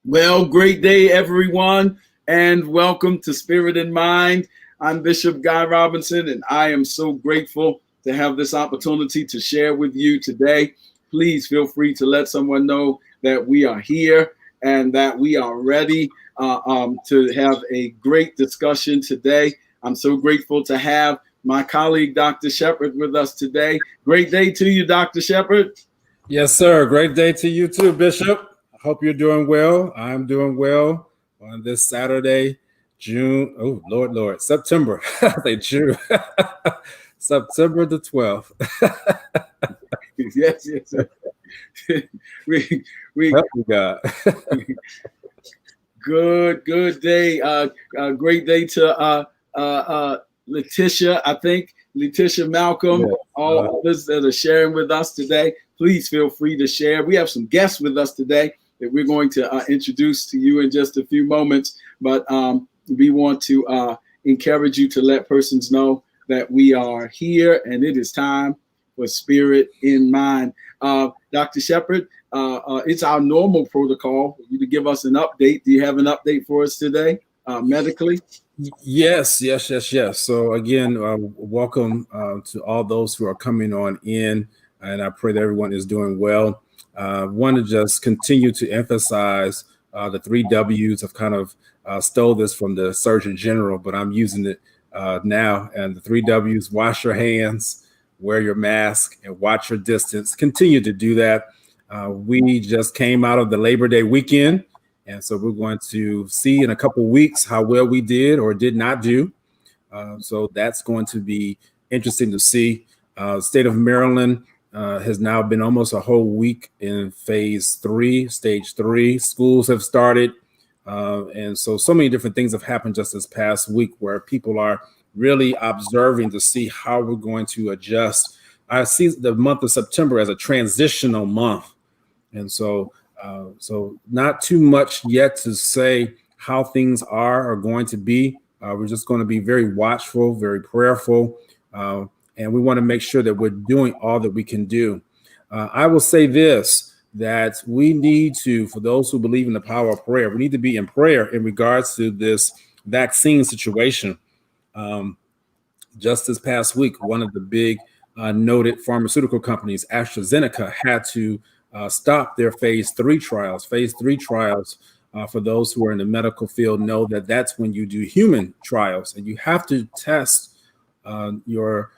Well, great day, everyone, and welcome to Spirit and Mind. I'm Bishop Guy Robinson, and I am so grateful to have this opportunity to share with you today. Please feel free to let someone know that we are here and that we are ready to have a great discussion today. I'm so grateful to have my colleague, Dr. Shepard, with us today. Great day to you, Dr. Shepard. Yes, sir. Great day to you too, Bishop. I hope you're doing well. I'm doing well on this Saturday, June. Oh, Lord, September. I say June. September the 12th. Yes, yes. we Help me God. good day. Great day to Letitia. I think Letitia Malcolm. Yes. All others that are sharing with us today. Please feel free to share. We have some guests with us today that we're going to introduce to you in just a few moments. But we want to encourage you to let persons know that we are here and it is time for Spirit in Mind. Dr. Shepard, it's our normal protocol for you to give us an update. Do you have an update for us today medically? Yes. So again, welcome to all those who are coming on in, and I pray that everyone is doing well. Want to just continue to emphasize the 3 W's. I've kind of stole this from the Surgeon General, but I'm using it now. And the 3 W's: wash your hands, wear your mask, and watch your distance. Continue to do that. We just came out of the Labor Day weekend. And so we're going to see in a couple of weeks how well we did or did not do. So that's going to be interesting to see. State of Maryland has now been almost a whole week in phase 3, stage 3. Schools have started. And so many different things have happened just this past week where people are really observing to see how we're going to adjust. I see the month of September as a transitional month. And so not too much yet to say how things are going to be. We're just going to be very watchful, very prayerful, and we want to make sure that we're doing all that we can do. I will say this, that we need to, for those who believe in the power of prayer, we need to be in prayer in regards to this vaccine situation. Just this past week, one of the big noted pharmaceutical companies, AstraZeneca, had to stop their phase 3 trials. Phase 3 trials, for those who are in the medical field, know that that's when you do human trials, and you have to test your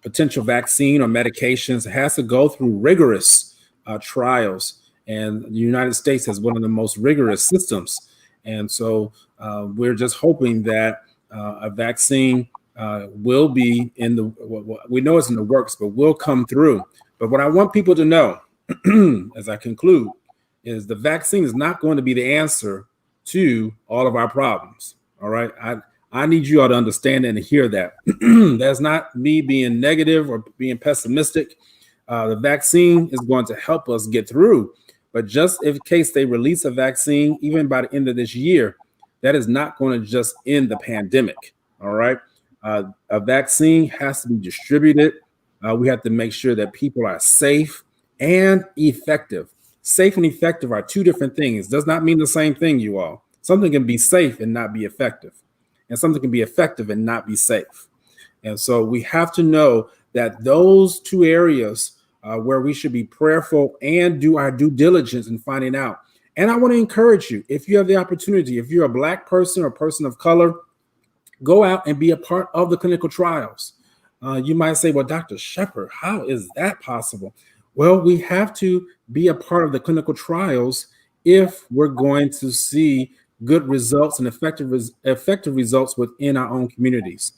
potential vaccine or medications. It has to go through rigorous trials, and the United States has one of the most rigorous systems. And so we're just hoping that a vaccine will be in the, we know it's in the works, but will come through. But what I want people to know, as I conclude, is the vaccine is not going to be the answer to all of our problems. All right. I need you all to understand and hear that. That's not me being negative or being pessimistic. The vaccine is going to help us get through. But just in case they release a vaccine, even by the end of this year, that is not going to just end the pandemic. All right. A vaccine has to be distributed. We have to make sure that people are safe and effective. Safe and effective are 2 different things. Does not mean the same thing, you all. Something can be safe and not be effective, and something can be effective and not be safe. And so we have to know that those 2 areas where we should be prayerful and do our due diligence in finding out. And I want to encourage you, if you have the opportunity, if you're a Black person or person of color, go out and be a part of the clinical trials. You might say, well, Dr. Shepard, how is that possible? Well, we have to be a part of the clinical trials if we're going to see good results and effective results within our own communities.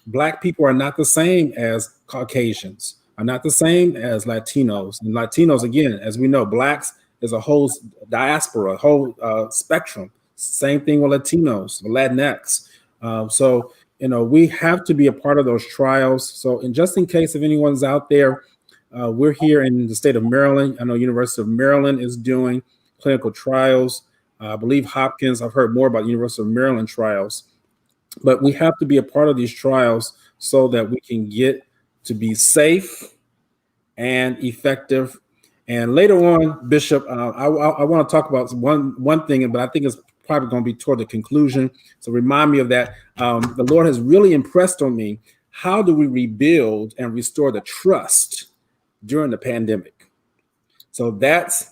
Black people are not the same as Caucasians, are not the same as Latinos. And Latinos, again, as we know, Blacks is a whole diaspora, a whole spectrum. Same thing with Latinos, Latinx. So we have to be a part of those trials. So, and just in case if anyone's out there, we're here in the state of Maryland. I know University of Maryland is doing clinical trials. I believe Hopkins, I've heard more about University of Maryland trials. But we have to be a part of these trials so that we can get to be safe and effective And later on, Bishop, I want to talk about one thing, but I think it's probably going to be toward the conclusion. So remind me of that. The Lord has really impressed on me, how do we rebuild and restore the trust during the pandemic? So that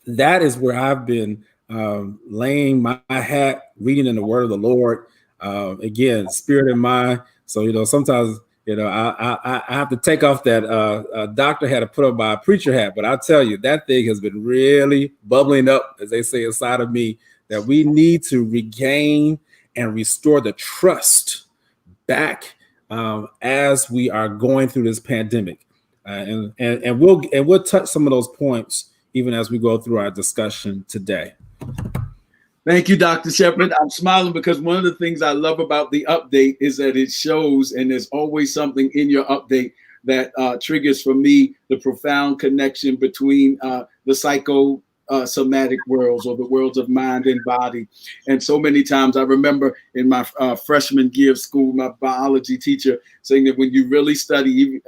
is where I've been laying my hat, reading in the word of the Lord. Again, spirit and mind. So, sometimes, I have to take off that doctor hat to put on my preacher hat. But I tell you, that thing has been really bubbling up, as they say, inside of me, that we need to regain and restore the trust back as we are going through this pandemic. And we'll touch some of those points even as we go through our discussion today. Thank you, Dr. Shepherd. I'm smiling because one of the things I love about the update is that it shows, and there's always something in your update that triggers for me the profound connection between the psychosomatic worlds, or the worlds of mind and body. And so many times I remember in my freshman year of school, my biology teacher saying that when you really study,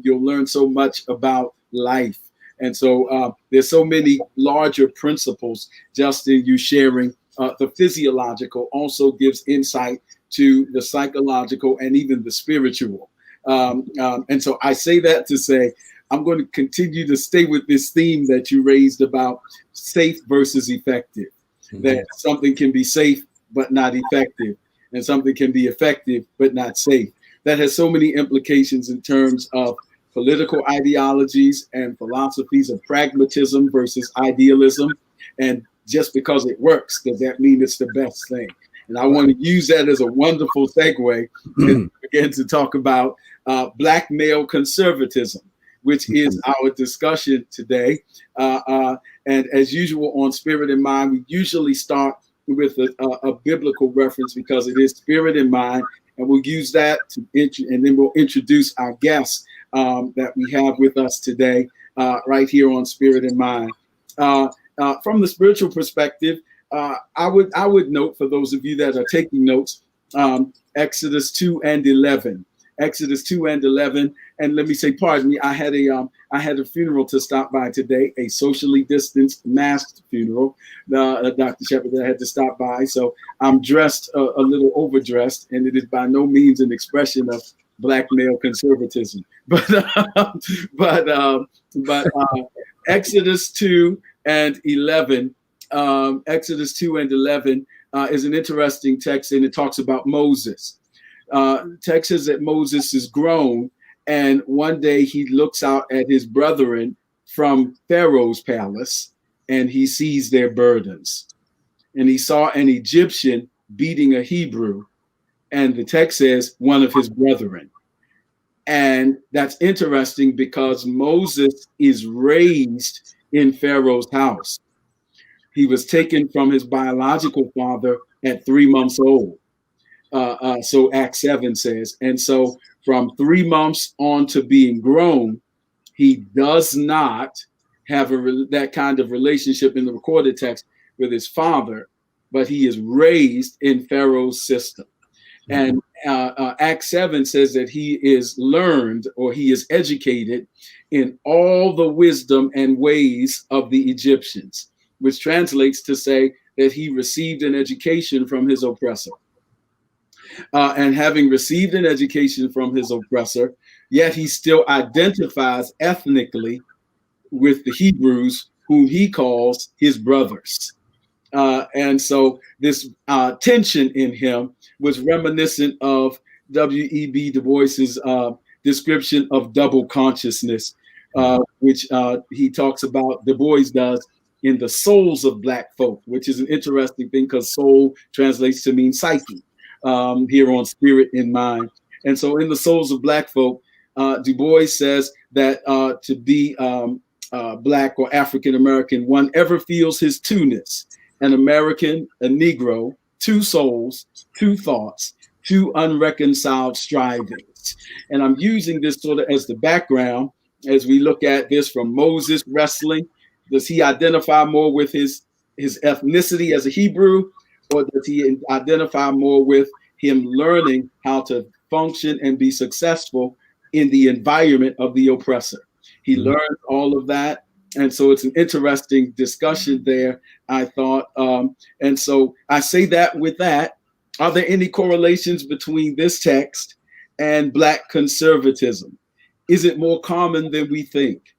you'll learn so much about life. And so there's so many larger principles just in you sharing. The physiological also gives insight to the psychological and even the spiritual. And so I say that to say, I'm going to continue to stay with this theme that you raised about safe versus effective, that something can be safe but not effective, and something can be effective but not safe. That has so many implications in terms of political ideologies and philosophies of pragmatism versus idealism. And just because it works, does that mean it's the best thing? And I want to use that as a wonderful segue to begin to talk about Black male conservatism, which is our discussion today. And as usual on Spirit and Mind, we usually start with a biblical reference because it is Spirit and Mind. And we'll use that and then we'll introduce our guests that we have with us today, right here on Spirit and Mind. From the spiritual perspective, I would note, for those of you that are taking notes, Exodus 2 and 11. Exodus 2 and 11. And let me say, pardon me, I had a funeral to stop by today, a socially distanced, masked funeral, Dr. Shepherd, that I had to stop by. So I'm dressed a little overdressed, and it is by no means an expression of Black male conservatism. But Exodus 2 and 11, Exodus 2 and 11 is an interesting text, and it talks about Moses. Text says that Moses is grown, and one day he looks out at his brethren from Pharaoh's palace, and he sees their burdens. And he saw an Egyptian beating a Hebrew, and the text says one of his brethren. And that's interesting because Moses is raised in Pharaoh's house. He was taken from his biological father at 3 months old. So Acts 7 says. And so from 3 months on to being grown, he does not have that kind of relationship in the recorded text with his father, but he is raised in Pharaoh's system. And Acts 7 says that he is learned, or he is educated in all the wisdom and ways of the Egyptians, which translates to say that he received an education from his oppressor. And having received an education from his oppressor, yet he still identifies ethnically with the Hebrews, whom he calls his brothers. And so this tension in him was reminiscent of W.E.B. Du Bois's description of double consciousness, which he talks about, Du Bois does, in the souls of Black folk, which is an interesting thing because soul translates to mean psyche here on Spirit in Mind. And so in the souls of Black folk, Du Bois says that to be Black or African American, one ever feels his two-ness. An American, a Negro, two souls, two thoughts, two unreconciled strivings. And I'm using this sort of as the background as we look at this from Moses wrestling. Does he identify more with his ethnicity as a Hebrew, or does he identify more with him learning how to function and be successful in the environment of the oppressor? He learns all of that And so it's an interesting discussion there, I thought. And so I say that with that. Are there any correlations between this text and Black conservatism? Is it more common than we think?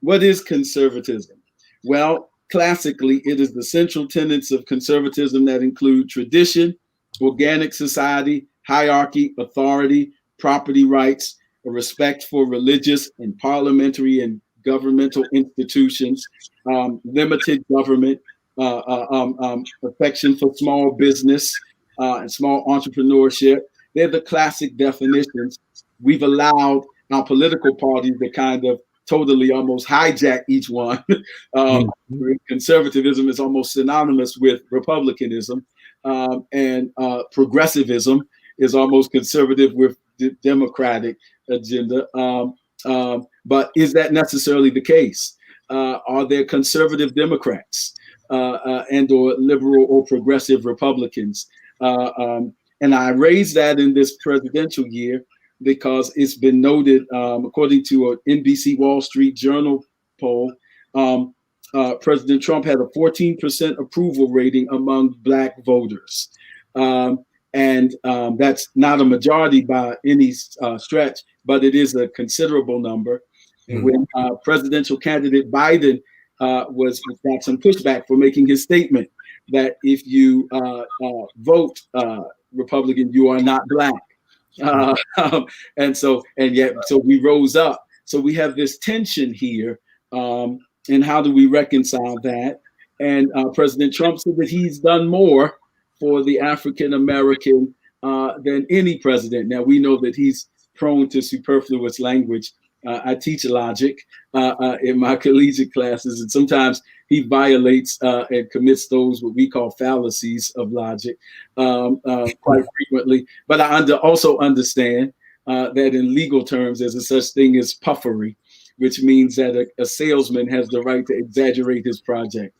What is conservatism? Well, classically, it is the central tenets of conservatism that include tradition, organic society, hierarchy, authority, property rights, a respect for religious and parliamentary and governmental institutions, limited government, affection for small business and small entrepreneurship. They're the classic definitions. We've allowed our political parties to kind of totally almost hijack each one. Conservatism is almost synonymous with republicanism, and progressivism is almost conservative with the democratic agenda. But is that necessarily the case? Are there conservative Democrats and or liberal or progressive Republicans? And I raise that in this presidential year because it's been noted, according to an NBC Wall Street Journal poll, President Trump had a 14% approval rating among Black voters. And that's not a majority by any stretch, but it is a considerable number. And when presidential candidate Biden got some pushback for making his statement that if you vote Republican, you are not Black. And so we rose up. So we have this tension here. And how do we reconcile that? And President Trump said that he's done more for the African American than any president. Now, we know that he's prone to superfluous language. I teach logic in my collegiate classes, and sometimes he violates and commits those what we call fallacies of logic quite frequently. But I also understand that in legal terms, there's a such thing as puffery, which means that a salesman has the right to exaggerate his product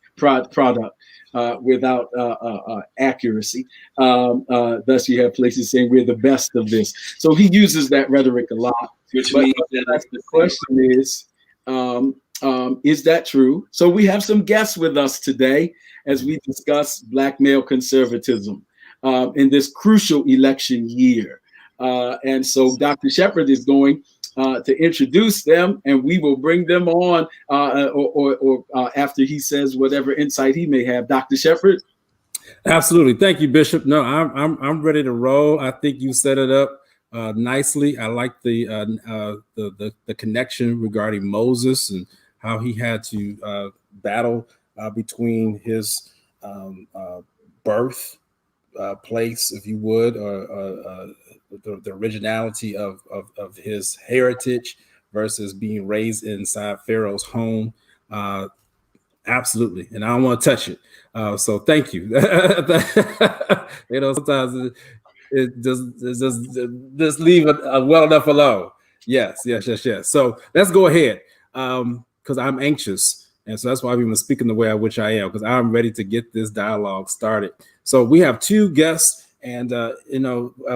without accuracy. Thus, you have places saying we're the best of this. So he uses that rhetoric a lot. Which means that the question is that true? So we have some guests with us today as we discuss Black male conservatism in this crucial election year. And so Dr. Shepherd is going to introduce them, and we will bring them on or after he says whatever insight he may have. Dr. Shepherd? Absolutely. Thank you, Bishop. No, I'm ready to roll. I think you set it up nicely. I like the connection regarding Moses and how he had to battle between his birth place, if you would, or the originality of his heritage versus being raised inside Pharaoh's home. Absolutely. And I don't want to touch it. So thank you. Sometimes it just leave it well enough alone. Yes. So let's go ahead because I'm anxious. And so that's why I've been speaking the way in which I am, because I'm ready to get this dialogue started. So we have two guests, and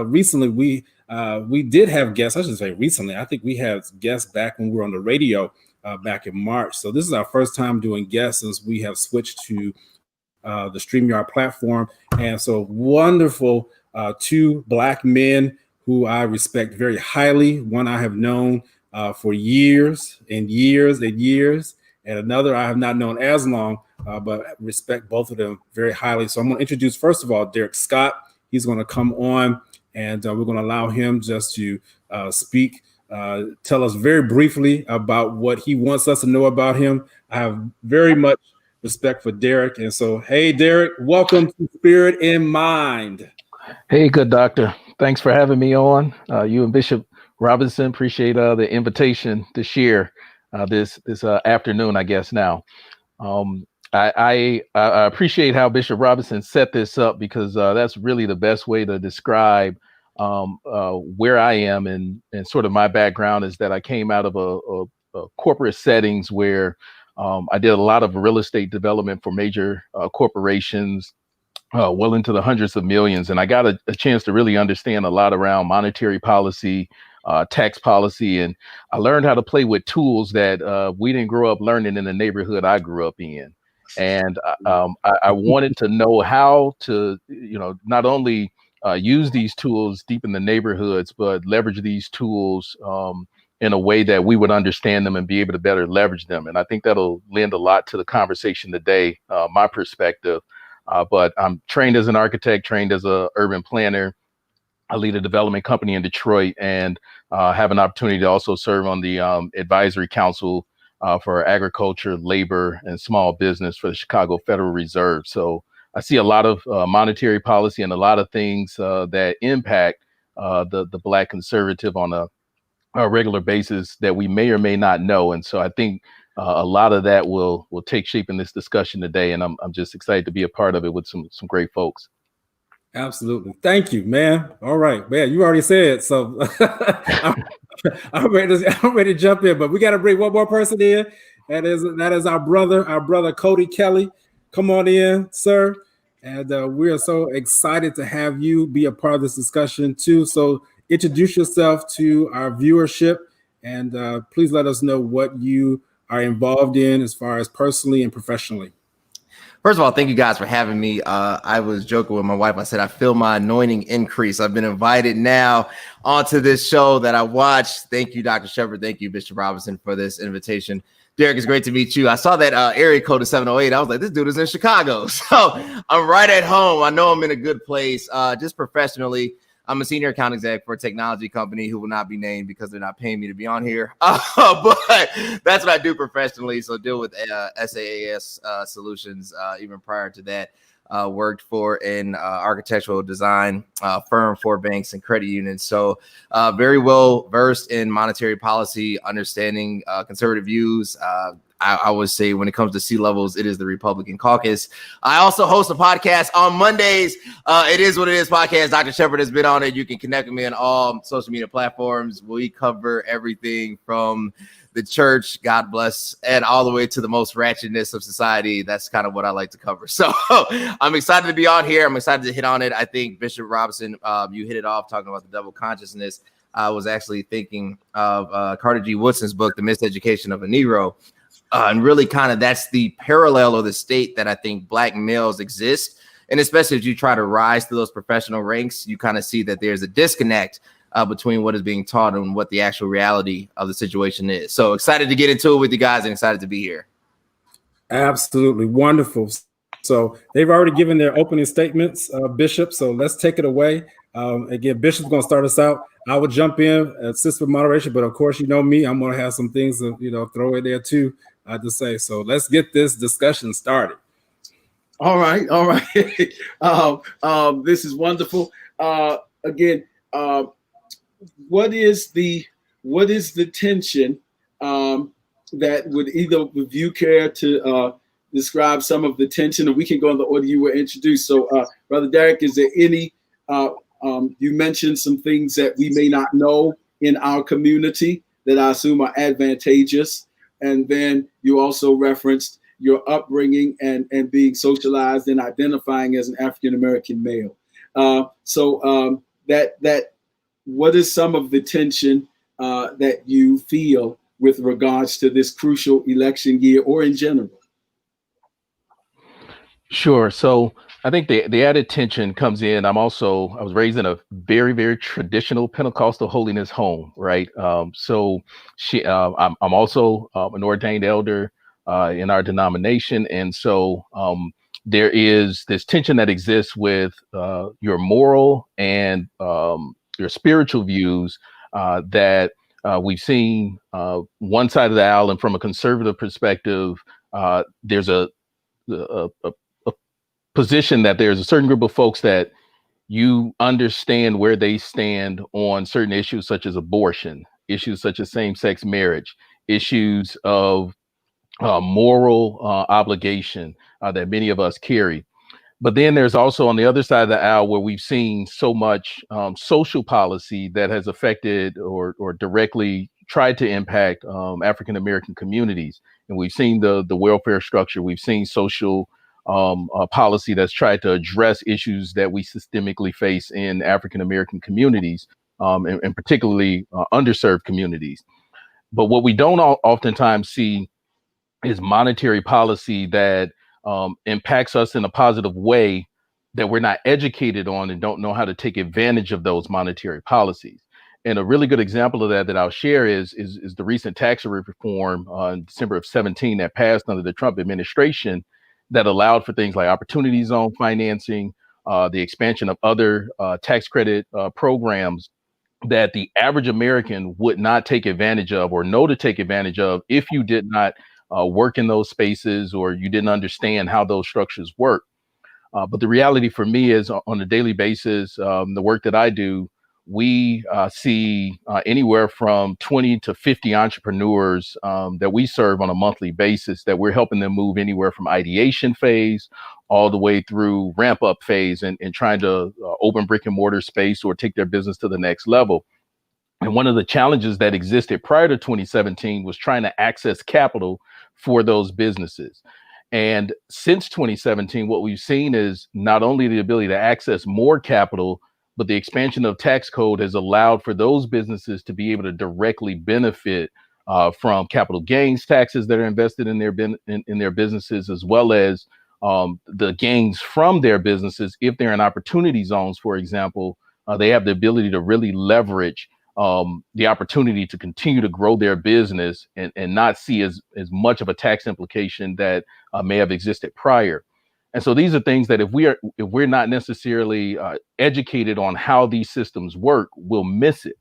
recently we did have guests. I should say recently. I think we had guests back when we were on the radio back in March. So this is our first time doing guests since we have switched to the StreamYard platform. And so wonderful two Black men who I respect very highly. One I have known for years and years and years, and another I have not known as long, but respect both of them very highly. So I'm going to introduce, first of all, Derek Scott. He's going to come on, and we're going to allow him just to speak, tell us very briefly about what he wants us to know about him. I have very much respect for Derek. And so, hey, Derek, welcome to Spirit in Mind. Hey, good doctor. Thanks for having me on. You and Bishop Robinson, appreciate the invitation to share this afternoon, I guess now. I appreciate how Bishop Robinson set this up, because that's really the best way to describe where I am, and sort of my background is that I came out of a corporate settings where I did a lot of real estate development for major corporations, well into the hundreds of millions. And I got a chance to really understand a lot around monetary policy, tax policy. And I learned how to play with tools that we didn't grow up learning in the neighborhood I grew up in. And I wanted to know how to, not only use these tools deep in the neighborhoods, but leverage these tools in a way that we would understand them and be able to better leverage them. And I think that'll lend a lot to the conversation today, my perspective. But I'm trained as an architect, trained as an urban planner. I lead a development company in Detroit, and have an opportunity to also serve on the advisory council for agriculture, labor, and small business for the Chicago Federal Reserve. So I see a lot of monetary policy and a lot of things that impact the Black conservative on a regular basis that we may or may not know. And so I think a lot of that will take shape in this discussion today. And I'm just excited to be a part of it with some great folks. Absolutely. Thank you, man. All right, man, you already said so. I'm ready to jump in, but we got to bring one more person in. That is our brother Cody Kelly. Come on in, sir. And we are so excited to have you be a part of this discussion too. So introduce yourself to our viewership, and please let us know what you are involved in as far as personally and professionally. First of all, thank you guys for having me. I was joking with my wife. I said, I feel my anointing increase. I've been invited now onto this show that I watched. Thank you, Dr. Shepard. Thank you, Bishop Robinson, for this invitation. Derek, it's great to meet you. I saw that area code of 708. I was like, this dude is in Chicago. So I'm right at home. I know I'm in a good place. Just professionally, I'm a senior account exec for a technology company who will not be named because they're not paying me to be on here. But that's what I do professionally. So deal with SaaS solutions. Even prior to that, worked for an architectural design firm for banks and credit unions. So very well versed in monetary policy, understanding conservative views. I would say when it comes to C-levels, it is the Republican caucus. I also host a podcast on Mondays. It is what it is podcast. Dr. Shepard has been on it. You can connect with me on all social media platforms. We cover everything from the church, God bless, and all the way to the most ratchetness of society. That's kind of what I like to cover. So I'm excited to be on here. I'm excited to hit on it. I think Bishop Robinson, you hit it off talking about the double consciousness. I was actually thinking of Carter G. Woodson's book, The Miseducation of a Negro. And really kind of that's the parallel of the state that I think Black males exist. And especially as you try to rise to those professional ranks, you kind of see that there's a disconnect between what is being taught and what the actual reality of the situation is. So excited to get into it with you guys and excited to be here. Absolutely. Wonderful. So they've already given their opening statements, Bishop. So let's take it away. Again, Bishop's going to start us out. I will jump in, assist with moderation, but of course, you know me, I'm going to have some things to, throw in there too to say. So let's get this discussion started. All right. This is wonderful. Again, what is the tension that would either of you care to describe some of the tension, or we can go in the order you were introduced. So, Brother Derek, is there any? You mentioned some things that we may not know in our community that I assume are advantageous. And then you also referenced your upbringing and being socialized and identifying as an African-American male. So what is some of the tension that you feel with regards to this crucial election year or in general? Sure. So I think the added tension comes in. I was raised in a very, very traditional Pentecostal holiness home, right? I'm also an ordained elder in our denomination. And so there is this tension that exists with your moral and your spiritual views that we've seen one side of the aisle. And from a conservative perspective, there's a position that there's a certain group of folks that you understand where they stand on certain issues such as abortion, issues such as same-sex marriage, issues of moral obligation that many of us carry. But then there's also on the other side of the aisle where we've seen so much social policy that has affected or directly tried to impact African-American communities. And we've seen the welfare structure, we've seen social policy that's tried to address issues that we systemically face in African-American communities. and particularly underserved communities. But what we don't oftentimes see is monetary policy that impacts us in a positive way that we're not educated on and don't know how to take advantage of those monetary policies. And a really good example of that I'll share is the recent tax reform in December of 2017 that passed under the Trump administration that allowed for things like opportunity zone financing, the expansion of other tax credit programs that the average American would not take advantage of or know to take advantage of if you did not work in those spaces or you didn't understand how those structures work. But the reality for me is on a daily basis, the work that I do, we see anywhere from 20 to 50 entrepreneurs that we serve on a monthly basis that we're helping them move anywhere from ideation phase all the way through ramp up phase and trying to open brick and mortar space or take their business to the next level. And one of the challenges that existed prior to 2017 was trying to access capital for those businesses. And since 2017, what we've seen is not only the ability to access more capital, but the expansion of tax code has allowed for those businesses to be able to directly benefit from capital gains taxes that are invested in their businesses, as well as the gains from their businesses. If they're in opportunity zones, for example, they have the ability to really leverage the opportunity to continue to grow their business and not see as much of a tax implication that may have existed prior. And so these are things that if we're not necessarily educated on how these systems work, we'll miss it.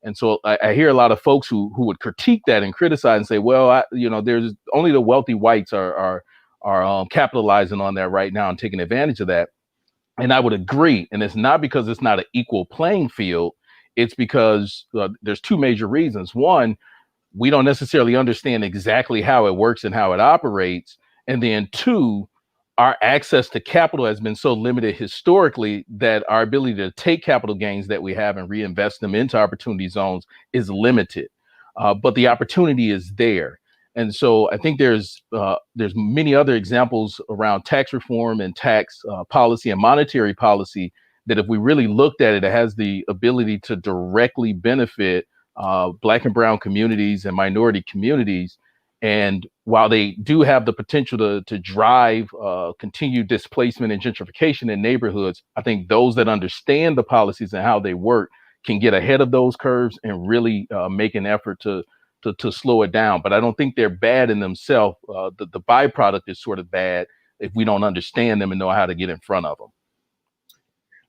And so I hear a lot of folks who would critique that and criticize and say, well, there's only the wealthy whites are capitalizing on that right now and taking advantage of that. And I would agree. And it's not because it's not an equal playing field. It's because there's two major reasons. One, we don't necessarily understand exactly how it works and how it operates. And then two, our access to capital has been so limited historically that our ability to take capital gains that we have and reinvest them into opportunity zones is limited. But the opportunity is there. And so I think there's many other examples around tax reform and tax policy and monetary policy that if we really looked at it, it has the ability to directly benefit Black and brown communities and minority communities. And while they do have the potential to drive continued displacement and gentrification in neighborhoods, I think those that understand the policies and how they work can get ahead of those curves and really make an effort to slow it down. But I don't think they're bad in themselves. The byproduct is sort of bad if we don't understand them and know how to get in front of them.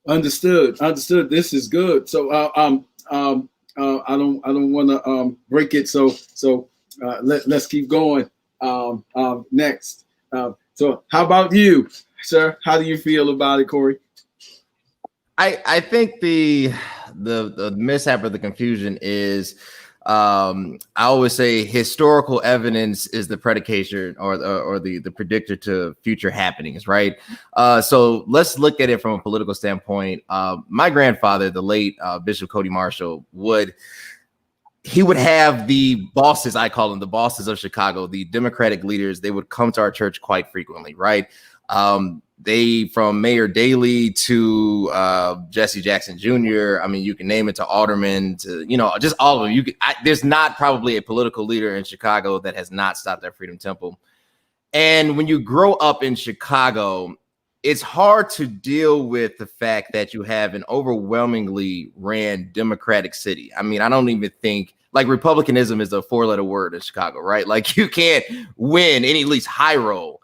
Understood. This is good. So I don't want to break it. So let's keep going. Next. So how about you, sir? How do you feel about it, Corey? I think the mishap or the confusion is I always say historical evidence is the predication or the predictor to future happenings, right? So let's look at it from a political standpoint. My grandfather, the late Bishop Cody Marshall, would have the bosses, I call them the bosses of Chicago, the Democratic leaders. They would come to our church quite frequently, right? They, from Mayor Daley to Jesse Jackson Jr., I mean, you can name it, to aldermen, to, just all of them. There's not probably a political leader in Chicago that has not stopped at Freedom Temple. And when you grow up in Chicago, it's hard to deal with the fact that you have an overwhelmingly ran Democratic city. I mean, I don't even think, like, Republicanism is a 4-letter word in Chicago, right? Like, you can't win any, at least high roll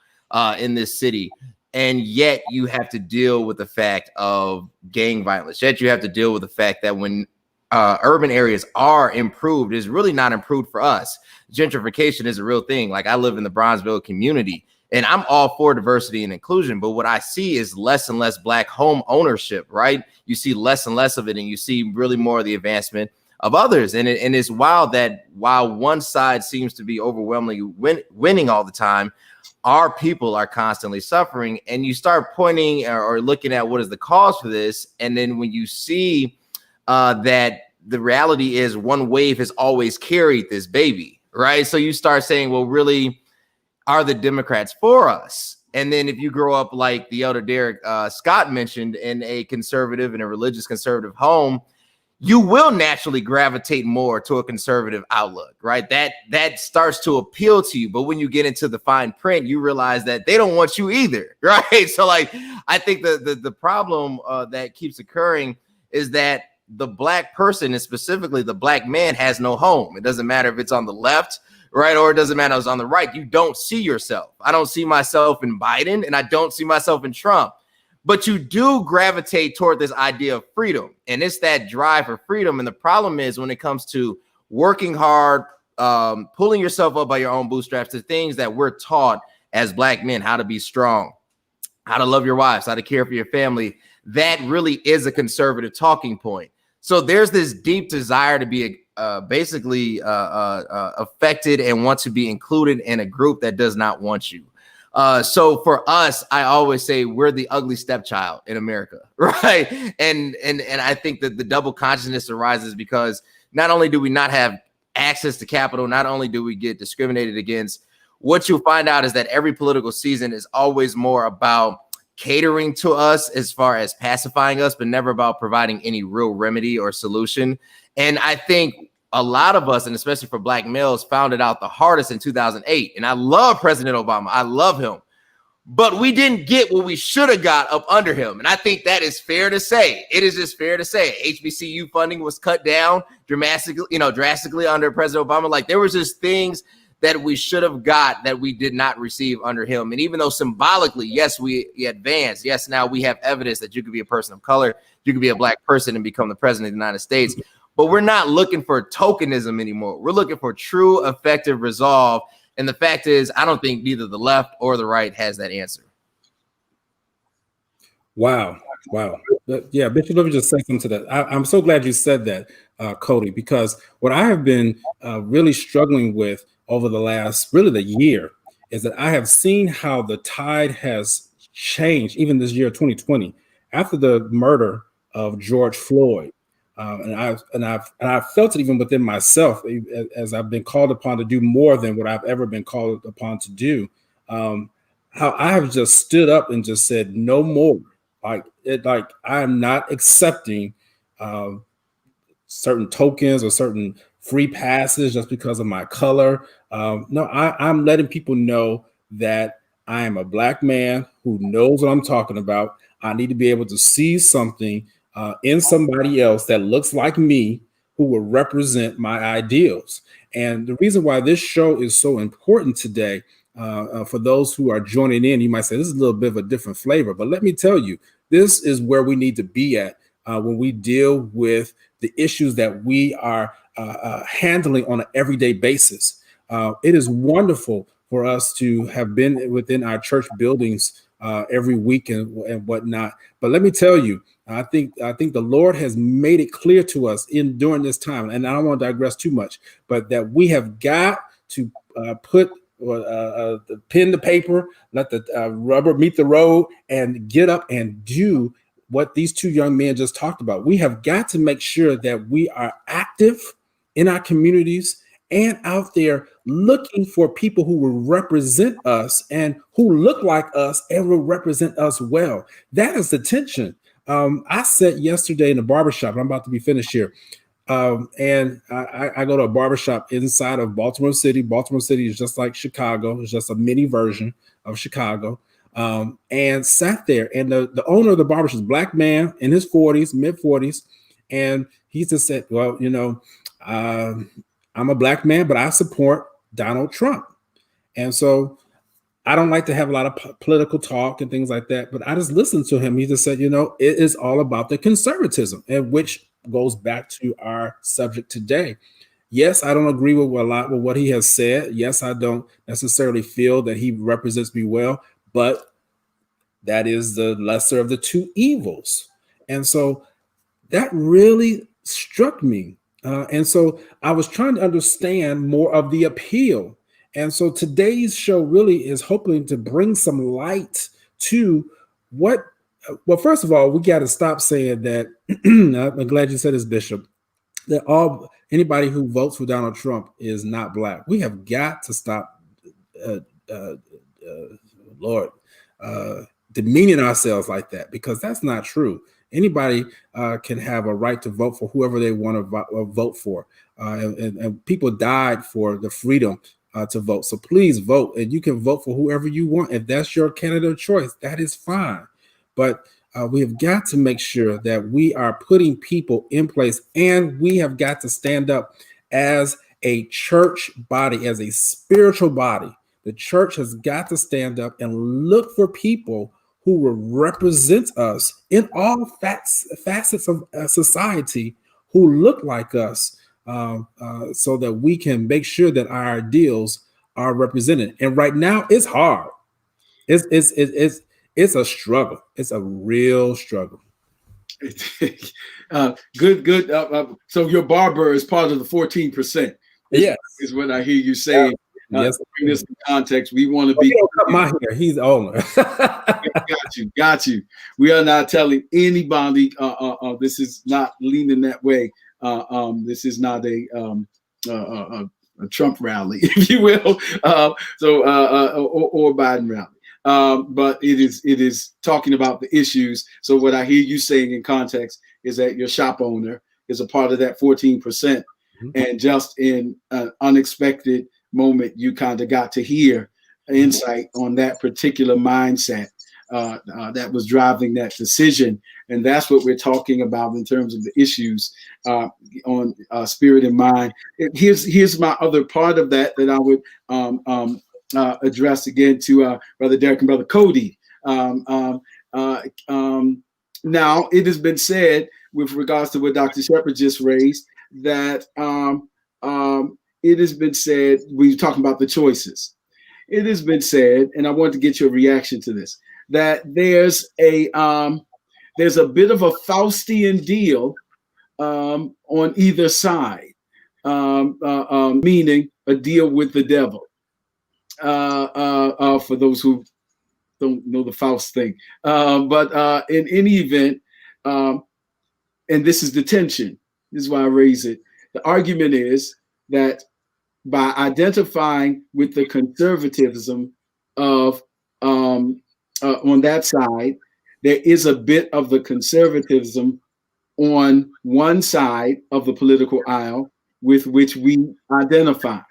in this city. And yet you have to deal with the fact of gang violence. Yet you have to deal with the fact that when urban areas are improved, it's really not improved for us. Gentrification is a real thing. Like, I live in the Bronzeville community, and I'm all for diversity and inclusion. But what I see is less and less Black home ownership, right? You see less and less of it, and you see really more of the advancement of others. And it's wild that while one side seems to be overwhelmingly winning all the time, our people are constantly suffering. And you start pointing or looking at what is the cause for this. And then when you see that the reality is one wave has always carried this baby, right? So you start saying, well, really, are the Democrats for us? And then if you grow up like the elder Derek Scott mentioned, in a conservative and a religious conservative home, you will naturally gravitate more to a conservative outlook, right? That starts to appeal to you. But when you get into the fine print, you realize that they don't want you either, right? So like, I think the problem that keeps occurring is that the Black person, and specifically the Black man, has no home. It doesn't matter if it's on the left, right, or it doesn't matter if it's on the right. You don't see yourself. I don't see myself in Biden, and I don't see myself in Trump. But you do gravitate toward this idea of freedom, and it's that drive for freedom. And the problem is when it comes to working hard, pulling yourself up by your own bootstraps, the things that we're taught as Black men, how to be strong, how to love your wives, how to care for your family, that really is a conservative talking point. So there's this deep desire to be basically affected and want to be included in a group that does not want you. So for us, I always say we're the ugly stepchild in America, right? And I think that the double consciousness arises because not only do we not have access to capital, not only do we get discriminated against, what you'll find out is that every political season is always more about catering to us as far as pacifying us, but never about providing any real remedy or solution. And I think a lot of us, and especially for Black males, found it out the hardest in 2008. And I love President Obama. I love him. But we didn't get what we should have got up under him. And I think that is fair to say. It is just fair to say. HBCU funding was cut down drastically under President Obama. Like, there was just things that we should have got that we did not receive under him. And even though symbolically, yes, we advanced. Yes, now we have evidence that you could be a person of color. You could be a Black person and become the president of the United States. But we're not looking for tokenism anymore. We're looking for true, effective resolve. And the fact is, I don't think neither the left or the right has that answer. Wow. Yeah, Bishop, let me just say something to that. I'm so glad you said that, Cody, because what I have been really struggling with over the last, the year, is that I have seen how the tide has changed, even this year, 2020, after the murder of George Floyd. And I've felt it even within myself, as I've been called upon to do more than what I've ever been called upon to do. How I have just stood up and just said no more. Like I am not accepting certain tokens or certain free passes just because of my color. No, I'm letting people know that I am a Black man who knows what I'm talking about. I need to be able to see something in somebody else that looks like me, who will represent my ideals. And the reason why this show is so important today, for those who are joining in, you might say this is a little bit of a different flavor, but let me tell you, this is where we need to be at when we deal with the issues that we are handling on an everyday basis. It is wonderful for us to have been within our church buildings every week and whatnot. But let me tell you, I think the Lord has made it clear to us during this time, and I don't want to digress too much, but that we have got to put the pen to paper, let the rubber meet the road, and get up and do what these two young men just talked about. We have got to make sure that we are active in our communities and out there looking for people who will represent us and who look like us and will represent us well. That is the tension. I sat yesterday in a barbershop, and I'm about to be finished here. And I go to a barbershop inside of Baltimore City. Baltimore City is just like Chicago. It's just a mini version of Chicago. And sat there, and the owner of the barbershop is a Black man in his 40s, mid 40s. And he just said, well, I'm a Black man, but I support Donald Trump. And so I don't like to have a lot of political talk and things like that, but I just listened to him. He just said, it is all about the conservatism, and which goes back to our subject today. Yes, I don't agree with a lot with what he has said. Yes, I don't necessarily feel that he represents me well, but that is the lesser of the two evils. And so that really struck me. And so I was trying to understand more of the appeal. And so today's show really is hoping to bring some light to well, first of all, we got to stop saying that, I'm glad you said this, Bishop, that anybody who votes for Donald Trump is not Black. We have got to stop, demeaning ourselves like that, because that's not true. Anybody can have a right to vote for whoever they want to vote for. And people died for the freedom to vote. So please vote, and you can vote for whoever you want. If that's your candidate of choice, that is fine. But we have got to make sure that we are putting people in place, and we have got to stand up as a church body, as a spiritual body. The church has got to stand up and look for people who will represent us in all facets of society, who look like us, so that we can make sure that our ideals are represented. And right now, it's hard. It's a struggle. It's a real struggle. Good. So your barber is part of the 14%. Yes, is what I hear you saying. Yes. Bring this in context. We want to be. Don't cut my hair. He's the owner. Got you. We are not telling anybody. This is not leaning that way. This is not a Trump rally, if you will. Or Biden rally. But it is talking about the issues. So what I hear you saying in context is that your shop owner is a part of that 14%, mm-hmm. and just in an unexpected moment, you kind of got to hear insight on that particular mindset that was driving that decision. And that's what we're talking about in terms of the issues on Spirit and Mind. Here's my other part of that I would address again to Brother Derek and Brother Cody. Now, it has been said with regards to what Dr. Shepard just raised that it has been said, we're talking about the choices. It has been said, and I want to get your reaction to this, that there's a bit of a Faustian deal on either side, meaning a deal with the devil. For those who don't know the Faust thing, but in any event, and this is the tension. This is why I raise it. The argument is that by identifying with the conservatism of on that side, there is a bit of the conservatism on one side of the political aisle with which we identify.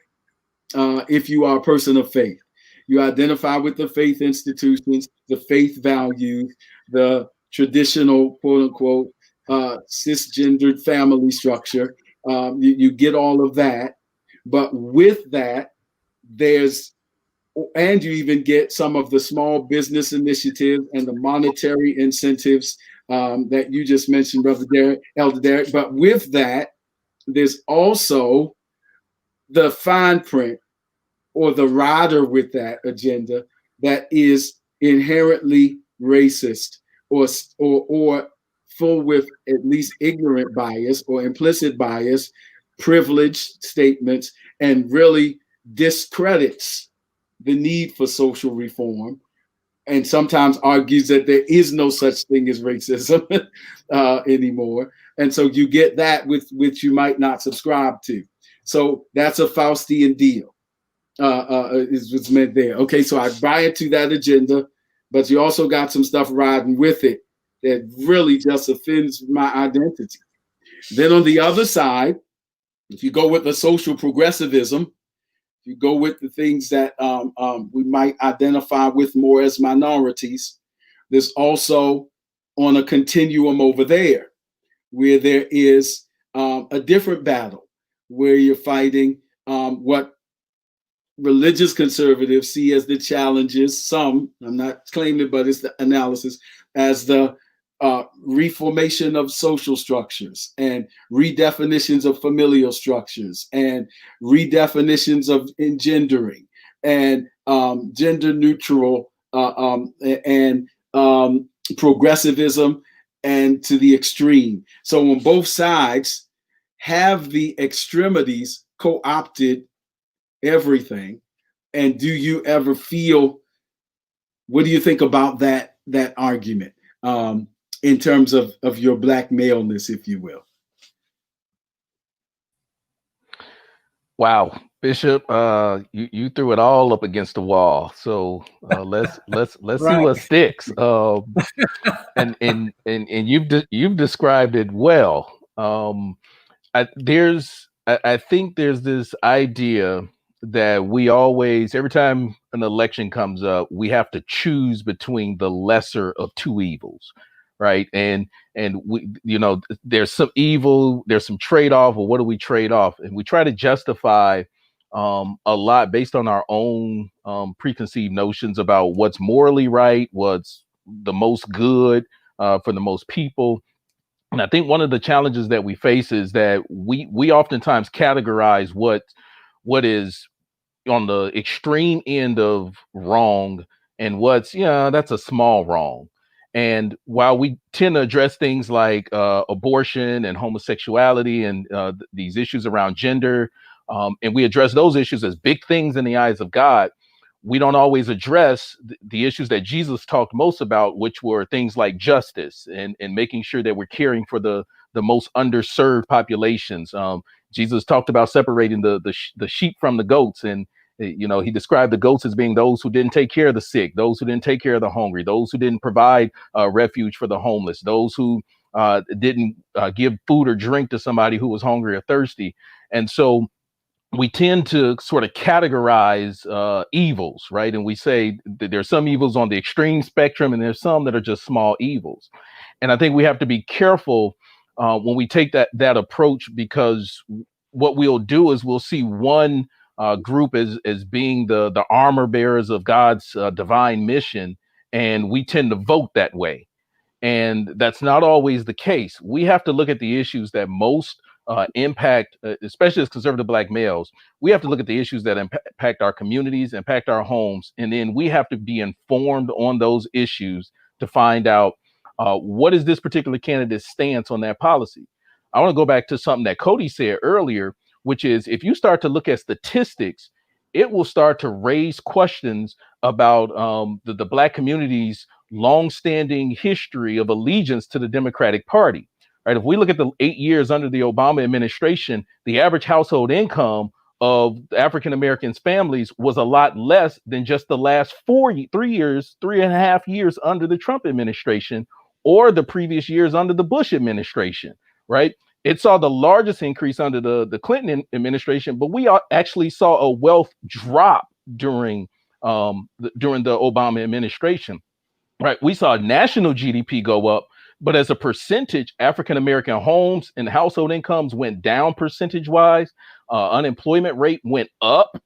If you are a person of faith, you identify with the faith institutions, the faith values, the traditional, quote unquote, cisgendered family structure. You get all of that. But with that, and you even get some of the small business initiatives and the monetary incentives that you just mentioned, Brother Derek, Elder Derek. But with that, there's also the fine print or the rider with that agenda that is inherently racist or full with at least ignorant bias or implicit bias, privileged statements, and really discredits the need for social reform, and sometimes argues that there is no such thing as racism anymore. And so you get that with which you might not subscribe to. So that's a Faustian deal, is what's meant there. Okay, so I buy into that agenda, but you also got some stuff riding with it that really just offends my identity. Then on the other side, if you go with the social progressivism, if you go with the things that we might identify with more as minorities, there's also on a continuum over there where there is a different battle where you're fighting what religious conservatives see as the challenges. Some, I'm not claiming, but it's the analysis, as the reformation of social structures and redefinitions of familial structures and redefinitions of engendering and gender neutral and progressivism, and to the extreme. So on both sides have the extremities co-opted everything. And do you ever feel, what do you think about that argument? In terms of your Black maleness, if you will. Wow. Bishop, you threw it all up against the wall. So let's see Right. what sticks. And you've described it well. I think there's this idea that we always, every time an election comes up, we have to choose between the lesser of two evils, right? And we, there's some evil, there's some trade off. Or what do we trade off? And we try to justify a lot based on our own preconceived notions about what's morally right, what's the most good for the most people. And I think one of the challenges that we face is that we oftentimes categorize what is on the extreme end of wrong and what's, that's a small wrong. And while we tend to address things like abortion and homosexuality and these issues around gender, and we address those issues as big things in the eyes of God, we don't always address the issues that Jesus talked most about, which were things like justice and making sure that we're caring for the most underserved populations. Jesus talked about separating the sheep from the goats, and he described the goats as being those who didn't take care of the sick, those who didn't take care of the hungry, those who didn't provide refuge for the homeless, those who didn't give food or drink to somebody who was hungry or thirsty. And so we tend to sort of categorize evils, right? And we say that there's some evils on the extreme spectrum, and there's some that are just small evils. And I think we have to be careful when we take that approach, because what we'll do is we'll see one group as being the armor bearers of God's divine mission, and we tend to vote that way. And that's not always the case. We have to look at the issues that most impact, especially as conservative Black males. We have to look at the issues that impact our communities, impact our homes, and then we have to be informed on those issues to find out what is this particular candidate's stance on that policy. I want to go back to something that Cody said earlier, which is if you start to look at statistics, it will start to raise questions about the Black community's longstanding history of allegiance to the Democratic Party. Right? If we look at the 8 years under the Obama administration, the average household income of African Americans families was a lot less than just the last 3.5 years under the Trump administration, or the previous years under the Bush administration. Right? It saw the largest increase under the Clinton administration, but we actually saw a wealth drop during the Obama administration. Right? We saw national GDP go up, but as a percentage, African American homes and household incomes went down percentage wise. Unemployment rate went up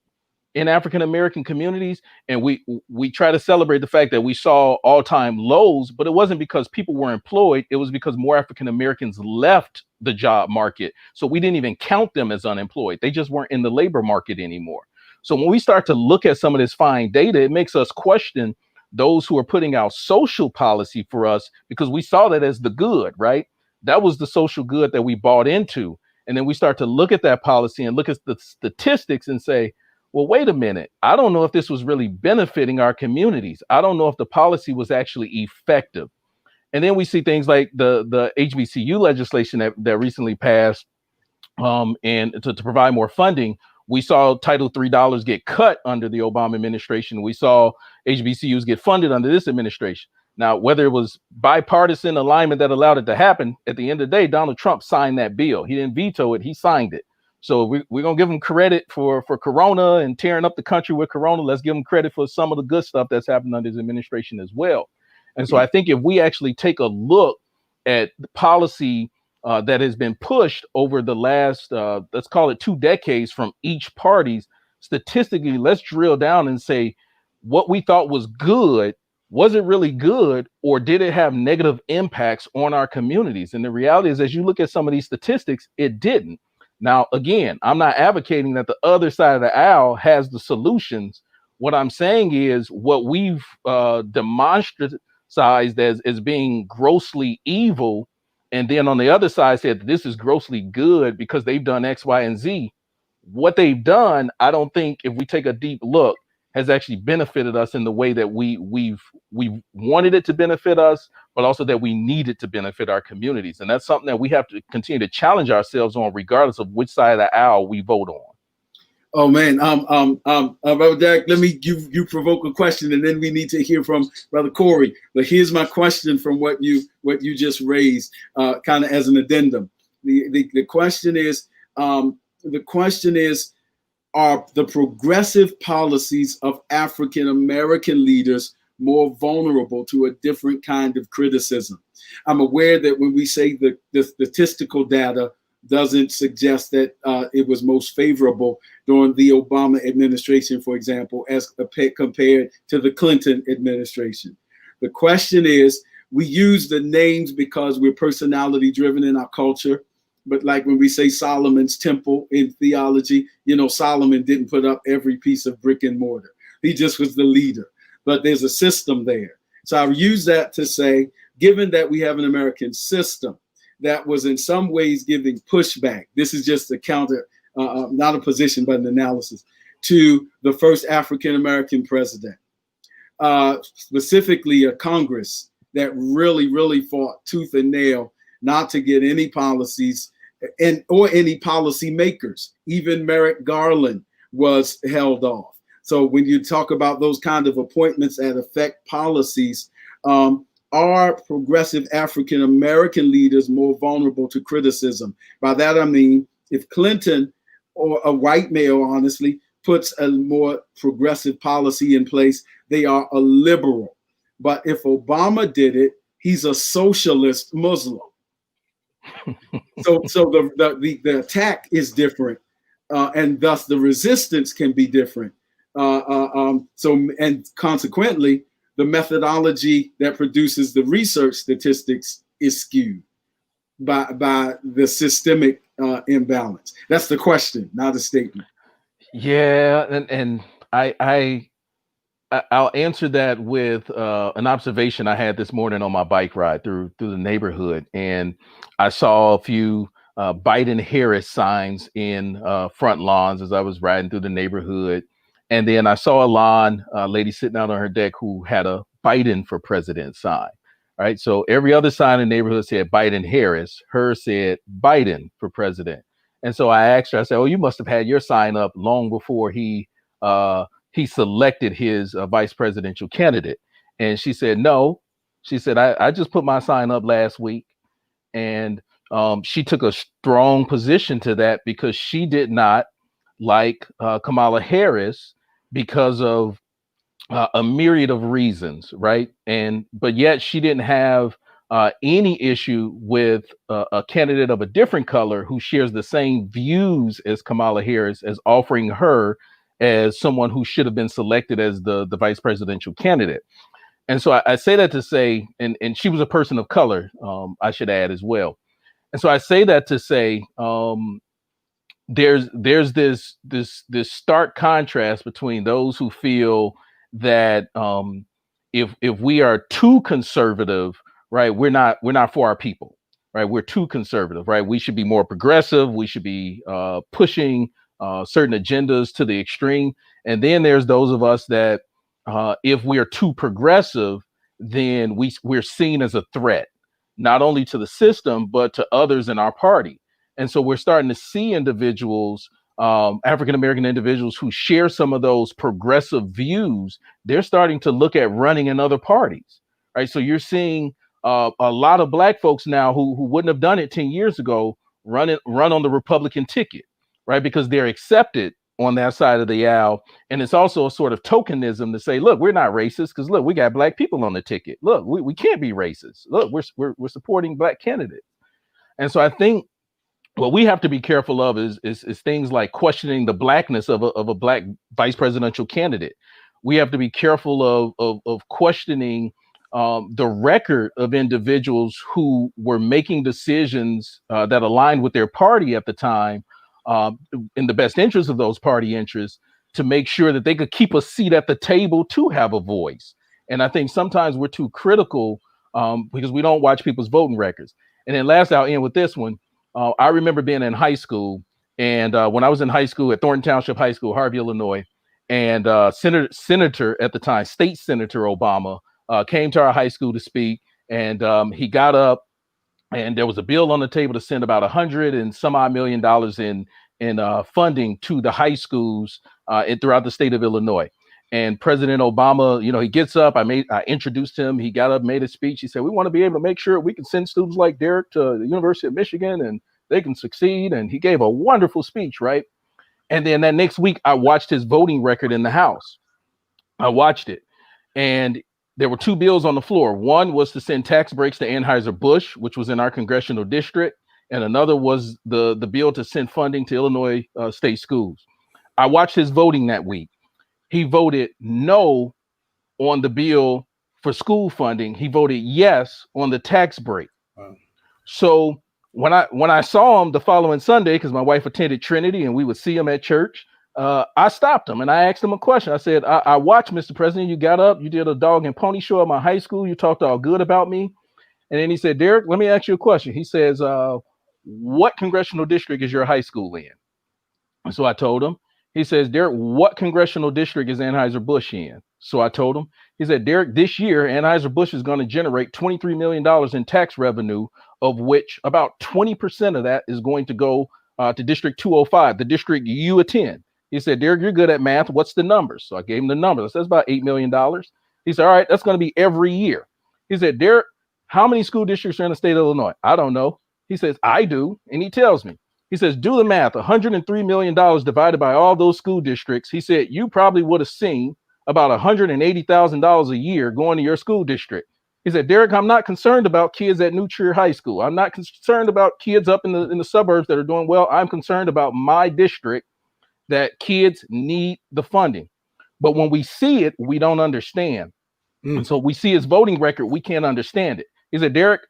in African American communities, and we try to celebrate the fact that we saw all-time lows, but it wasn't because people were employed. It was because more African Americans left the job market. So we didn't even count them as unemployed. They just weren't in the labor market anymore. So when we start to look at some of this fine data, it makes us question those who are putting out social policy for us, because we saw that as the good, right? That was the social good that we bought into. And then we start to look at that policy and look at the statistics and say, well, wait a minute. I don't know if this was really benefiting our communities. I don't know if the policy was actually effective. And then we see things like the HBCU legislation that recently passed, and to provide more funding. We saw Title III dollars get cut under the Obama administration. We saw HBCUs get funded under this administration. Now, whether it was bipartisan alignment that allowed it to happen, at the end of the day, Donald Trump signed that bill. He didn't veto it, he signed it. So we're going to give him credit for Corona and tearing up the country with Corona. Let's give him credit for some of the good stuff that's happened under his administration as well. And so I think if we actually take a look at the policy that has been pushed over the last, let's call it 2 decades from each party's, statistically, let's drill down and say what we thought was good, was it really good, or did it have negative impacts on our communities? And the reality is, as you look at some of these statistics, it didn't. Now, again, I'm not advocating that the other side of the aisle has the solutions. What I'm saying is what we've demonstrated as being grossly evil, and then on the other side said this is grossly good because they've done X, Y, and Z. What they've done, I don't think, if we take a deep look, has actually benefited us in the way that we've wanted it to benefit us, but also that we need it to benefit our communities. And that's something that we have to continue to challenge ourselves on, regardless of which side of the aisle we vote on. Oh man, Brother Derek, let me you provoke a question, and then we need to hear from Brother Corey. But here's my question from what you just raised, kind of as an addendum. The question is, are the progressive policies of African American leaders more vulnerable to a different kind of criticism? I'm aware that when we say the statistical data doesn't suggest that it was most favorable during the Obama administration, for example, as compared to the Clinton administration. The question is, we use the names because we're personality driven in our culture. But like when we say Solomon's temple in theology, Solomon didn't put up every piece of brick and mortar. He just was the leader. But there's a system there. So I use that to say, given that we have an American system that was in some ways giving pushback, this is just a counter, not a position, but an analysis, to the first African-American president, specifically a Congress that really, really fought tooth and nail not to get any policies or any policy makers. Even Merrick Garland was held off. So when you talk about those kind of appointments that affect policies, are progressive African American leaders more vulnerable to criticism? By that I mean, if Clinton, or a white male, honestly, puts a more progressive policy in place, they are a liberal. But if Obama did it, he's a socialist Muslim. So the attack is different, and thus the resistance can be different. And consequently, the methodology that produces the research statistics is skewed by the systemic imbalance. That's the question, not a statement. Yeah, and I'll answer that with an observation I had this morning on my bike ride through the neighborhood, and I saw a few Biden-Harris signs in front lawns as I was riding through the neighborhood, and then I saw a lady sitting out on her deck who had a Biden for president sign. Right, so every other sign in the neighborhood said Biden-Harris. Hers said Biden for president, and so I asked her. I said, "Oh, you must have had your sign up long before he selected his vice presidential candidate." And she said, "No." She said, I just put my sign up last week. And she took a strong position to that because she did not like Kamala Harris because of a myriad of reasons, right? But yet she didn't have any issue with a candidate of a different color who shares the same views as Kamala Harris, as offering her as someone who should have been selected as the vice presidential candidate. And so I say that to say, and she was a person of color, I should add as well. And so I say that to say, there's this stark contrast between those who feel that if we are too conservative, right, we're not for our people, right? We're too conservative, right? We should be more progressive. We should be pushing certain agendas to the extreme. And then there's those of us that if we are too progressive, then we're seen as a threat, not only to the system, but to others in our party. And so we're starting to see individuals, African-American individuals who share some of those progressive views. They're starting to look at running in other parties, right? So you're seeing a lot of Black folks now who wouldn't have done it 10 years ago run on the Republican ticket, right? Because they're accepted on that side of the aisle. And it's also a sort of tokenism to say, look, we're not racist because look, we got Black people on the ticket. Look, we can't be racist. Look, we're supporting Black candidates. And so I think what we have to be careful of is things like questioning the Blackness of a Black vice presidential candidate. We have to be careful of questioning the record of individuals who were making decisions that aligned with their party at the time, in the best interest of those party interests, to make sure that they could keep a seat at the table to have a voice. And I think sometimes we're too critical because we don't watch people's voting records. And then last, I'll end with this one. I remember being in high school, and when I was in high school at Thornton Township High School, Harvey, Illinois, and Senator at the time, State Senator Obama, came to our high school to speak, and he got up, and there was a bill on the table to send about $100 and some odd million in funding to the high schools throughout the state of Illinois. And President Obama, he gets up. I introduced him. He got up, made a speech. He said, we want to be able to make sure we can send students like Derek to the University of Michigan and they can succeed. And he gave a wonderful speech, right? And then that next week, I watched his voting record in the House. I watched it. And there were two bills on the floor. One was to send tax breaks to Anheuser-Busch, which was in our congressional district. And another was the bill to send funding to Illinois state schools. I watched his voting that week. He voted no on the bill for school funding. He voted yes on the tax break. Wow. So when I saw him the following Sunday, because my wife attended Trinity and we would see him at church, I stopped him and I asked him a question. I said, I watched, Mr. President, you got up, you did a dog and pony show at my high school. You talked all good about me. And then he said, Derek, let me ask you a question. He says, what congressional district is your high school in? And so I told him. He says, Derek, what congressional district is Anheuser-Busch in? So I told him. He said, Derek, this year, Anheuser-Busch is going to generate $23 million in tax revenue, of which about 20% of that is going to go to District 205, the district you attend. He said, Derek, you're good at math. What's the numbers? So I gave him the numbers. I said, that's about $8 million. He said, all right, that's going to be every year. He said, Derek, how many school districts are in the state of Illinois? I don't know. He says, I do. And he tells me. He says, do the math, $103 million divided by all those school districts. He said, you probably would have seen about $180,000 a year going to your school district. He said, Derek, I'm not concerned about kids at New Trier High School. I'm not concerned about kids up in the suburbs that are doing well. I'm concerned about my district, that kids need the funding. But when we see it, we don't understand. And so we see his voting record, we can't understand it. He said, Derek,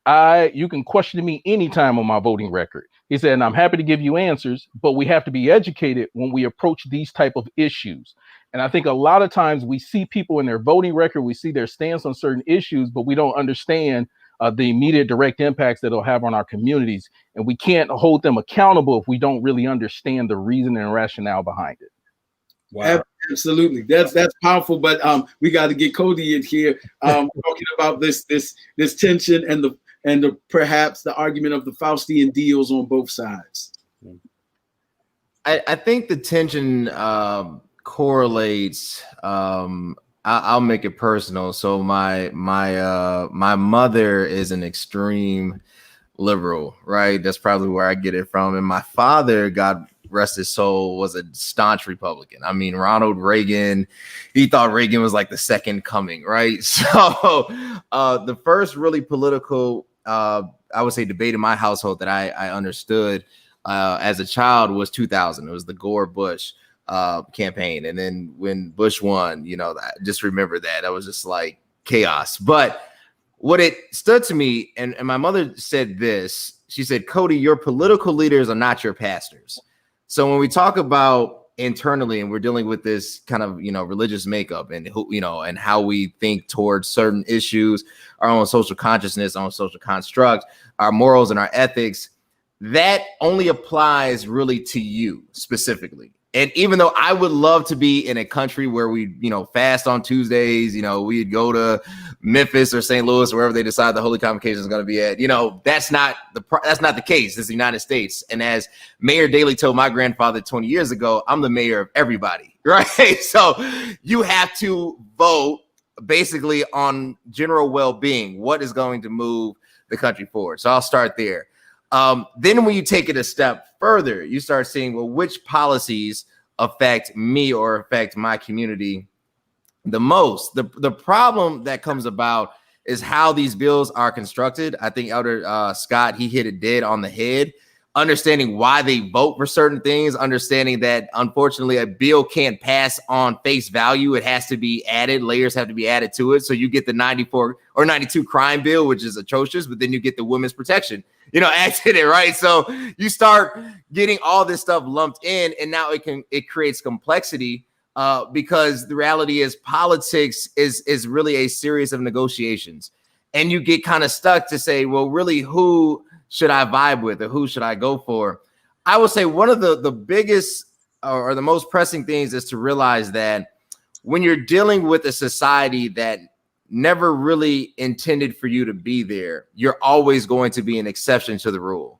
you can question me anytime on my voting record. He said, and I'm happy to give you answers, but we have to be educated when we approach these type of issues. And I think a lot of times we see people in their voting record, we see their stance on certain issues, but we don't understand the immediate direct impacts that it'll have on our communities. And we can't hold them accountable if we don't really understand the reason and rationale behind it. Wow. Absolutely. That's powerful. But we got to get Cody in here talking about this tension and the perhaps the argument of the Faustian deals on both sides. I think the tension correlates. I'll make it personal. So my mother is an extreme liberal, right? That's probably where I get it from. And my father, God rest his soul, was a staunch Republican. I mean, Ronald Reagan, he thought Reagan was like the second coming, right? So the first really political, I would say, debate in my household that I understood as a child was 2000. It was the Gore-Bush campaign. And then when Bush won, I just remember that. That was just like chaos. But what it stood to me, and my mother said this, she said, Cody, your political leaders are not your pastors. So when we talk about internally and we're dealing with this kind of, religious makeup and who, and how we think towards certain issues, our own social consciousness, our own social construct, our morals and our ethics, that only applies really to you specifically. And even though I would love to be in a country where we, fast on Tuesdays, we'd go to Memphis or St. Louis, wherever they decide the Holy Convocation is going to be at, that's not the case. It's the United States. And as Mayor Daley told my grandfather 20 years ago, I'm the mayor of everybody, right? So you have to vote basically on general well-being. What is going to move the country forward? So I'll start there. Then when you take it a step further, you start seeing, well, which policies affect me or affect my community the most? The problem that comes about is how these bills are constructed. I think Elder Scott, he hit it dead on the head. Understanding why they vote for certain things, understanding that unfortunately a bill can't pass on face value. It has to be added. Layers have to be added to it. So you get the 94 or 92 crime bill, which is atrocious, but then you get the women's protection, added it, right? So you start getting all this stuff lumped in, and now it creates complexity because the reality is politics is really a series of negotiations. And you get kind of stuck to say, well, really, who should I vibe with or who should I go for? I would say one of the biggest or the most pressing things is to realize that when you're dealing with a society that never really intended for you to be there, you're always going to be an exception to the rule.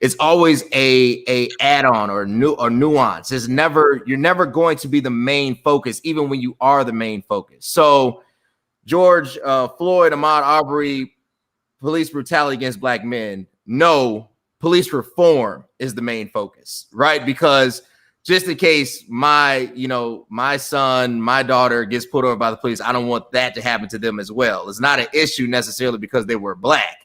It's always a add-on or nuance. You're never going to be the main focus, even when you are the main focus. So George Floyd, Ahmaud Arbery, police brutality against Black men. No, police reform is the main focus, right? Because just in case my son, my daughter gets pulled over by the police, I don't want that to happen to them as well. It's not an issue necessarily because they were Black.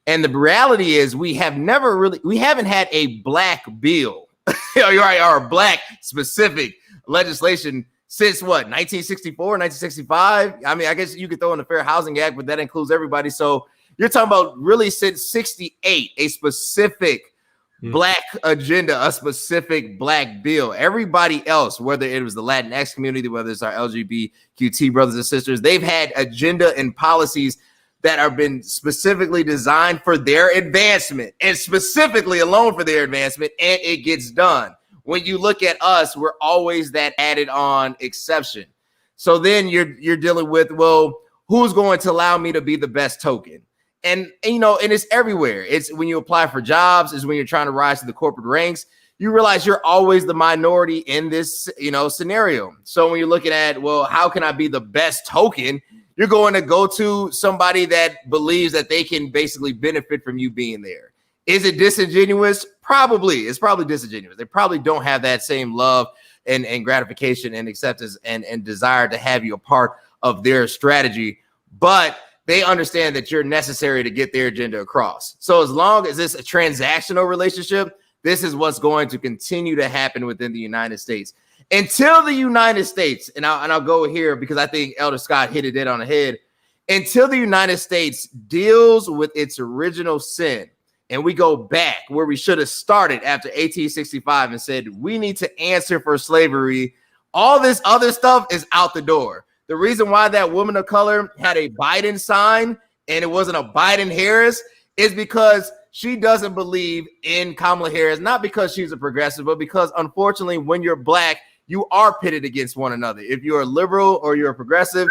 And the reality is we haven't had a Black bill, or Black specific legislation since what, 1964, 1965? I mean, I guess you could throw in the Fair Housing Act, but that includes everybody. So you're talking about really since 68, a specific Black agenda, a specific Black bill. Everybody else, whether it was the Latinx community, whether it's our LGBTQ brothers and sisters, they've had agenda and policies that have been specifically designed for their advancement and specifically alone for their advancement, and it gets done. When you look at us, we're always that added on exception. So then you're dealing with, well, who's going to allow me to be the best token? And it's everywhere. It's when you apply for jobs, is when you're trying to rise to the corporate ranks, you realize you're always the minority in this, scenario. So when you're looking at, well, how can I be the best token? You're going to go to somebody that believes that they can basically benefit from you being there. Is it disingenuous? Probably. It's probably disingenuous. They probably don't have that same love and gratification and acceptance and desire to have you a part of their strategy, but they understand that you're necessary to get their agenda across. So as long as it's a transactional relationship, this is what's going to continue to happen within the United States. Until the United States, and I'll go here because I think Elder Scott hit it dead on the head, until the United States deals with its original sin, and we go back where we should have started after 1865 and said, we need to answer for slavery, all this other stuff is out the door. The reason why that woman of color had a Biden sign and it wasn't a Biden Harris is because she doesn't believe in Kamala Harris, not because she's a progressive, but because unfortunately, when you're Black, you are pitted against one another. If you're a liberal or you're a progressive,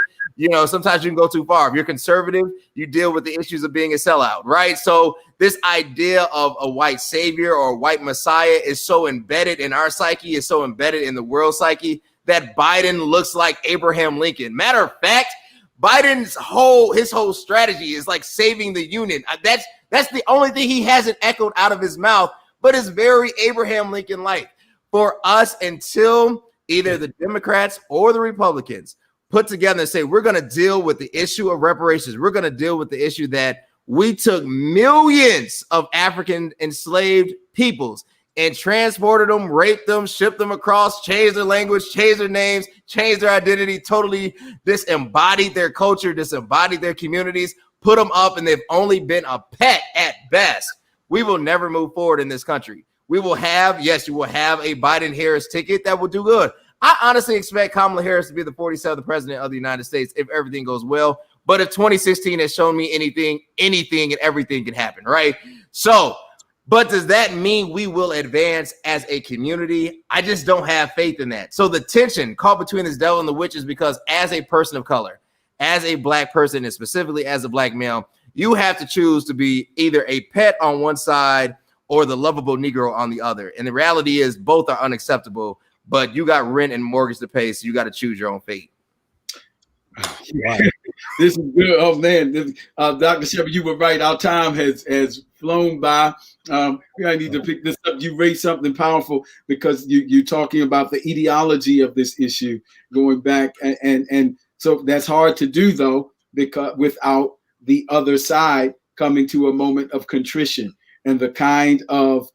sometimes you can go too far. If you're conservative, you deal with the issues of being a sellout, right? So this idea of a white savior or a white messiah is so embedded in our psyche, is so embedded in the world psyche that Biden looks like Abraham Lincoln. Matter of fact, Biden's whole strategy is like saving the union. That's the only thing he hasn't echoed out of his mouth, but it's very Abraham Lincoln-like. For us, until either the Democrats or the Republicans put together and say, we're going to deal with the issue of reparations. We're going to deal with the issue that we took millions of African enslaved peoples and transported them, raped them, shipped them across, changed their language, changed their names, changed their identity, totally disembodied their culture, disembodied their communities, put them up, and they've only been a pet at best. We will never move forward in this country. You will have a Biden-Harris ticket that will do good. I honestly expect Kamala Harris to be the 47th president of the United States if everything goes well. But if 2016 has shown me anything and everything can happen, right? So, but does that mean we will advance as a community? I just don't have faith in that. So the tension caught between this devil and the witch is because as a person of color, as a Black person, and specifically as a Black male, you have to choose to be either a pet on one side or the lovable Negro on the other. And the reality is both are unacceptable, but you got rent and mortgage to pay, so you got to choose your own fate. Wow. This is good. Oh, man. Dr. Shepard, you were right. Our time has flown by. I need to pick this up. You raised something powerful because you're talking about the ideology of this issue going back. And so that's hard to do, though, because without the other side coming to a moment of contrition and the kind of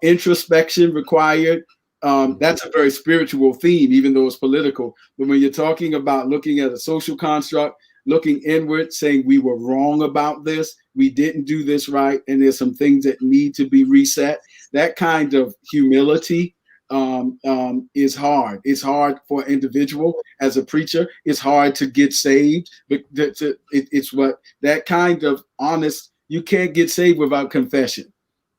introspection required. That's a very spiritual theme, even though it's political. But when you're talking about looking at a social construct, looking inward, saying we were wrong about this, we didn't do this right, and there's some things that need to be reset, that kind of humility is hard. It's hard for an individual as a preacher. It's hard to get saved. It's what that kind of honest, you can't get saved without confession.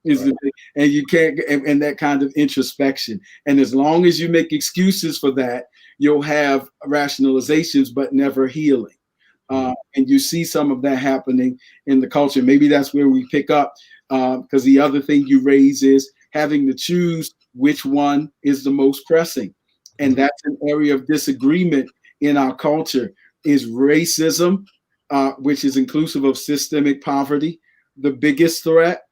Right. And you can't, and that kind of introspection. And as long as you make excuses for that, you'll have rationalizations, but never healing. And you see some of that happening in the culture. Maybe that's where we pick up because the other thing you raise is having to choose which one is the most pressing. And that's an area of disagreement in our culture is racism, which is inclusive of systemic poverty. The biggest threat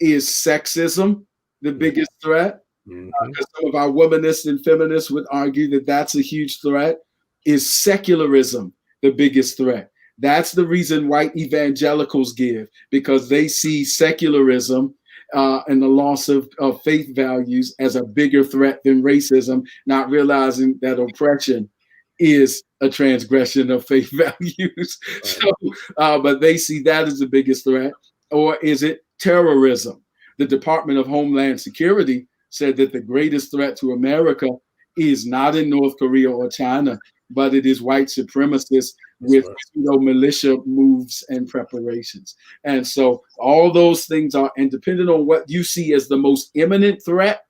is sexism, the biggest threat. Because some of our womanists and feminists would argue that that's a huge threat. Is secularism the biggest threat? That's the reason white evangelicals give, because they see secularism and the loss of faith values as a bigger threat than racism, not realizing that oppression is a transgression of faith values. So, but they see that as the biggest threat. Or is it terrorism? The Department of Homeland Security said that the greatest threat to America is not in North Korea or China, but it is white supremacists with militia moves and preparations. And so all those things are, and depending on what you see as the most imminent threat,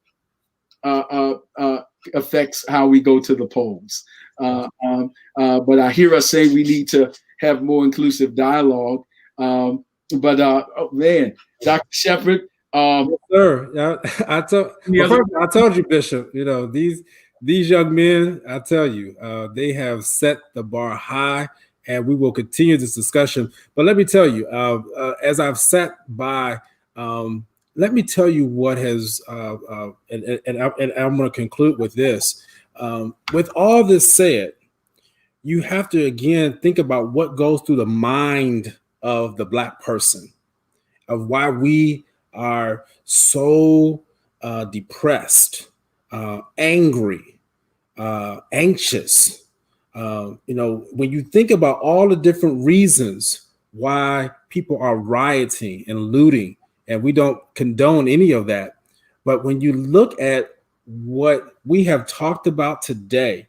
affects how we go to the polls. But I hear us say we need to have more inclusive dialogue. Oh man, Dr. Shepherd. Yes, sir. I told you, Bishop. You know, these young men, I tell you, they have set the bar high, and we will continue this discussion. But let me tell you, as I've sat by, let me tell you what has, and I'm going to conclude with this. With all this said, you have to again think about what goes through the mind of the Black person, of why we are so depressed, angry, anxious. You know, when you think about all the different reasons why people are rioting and looting, and we don't condone any of that, but when you look at what we have talked about today,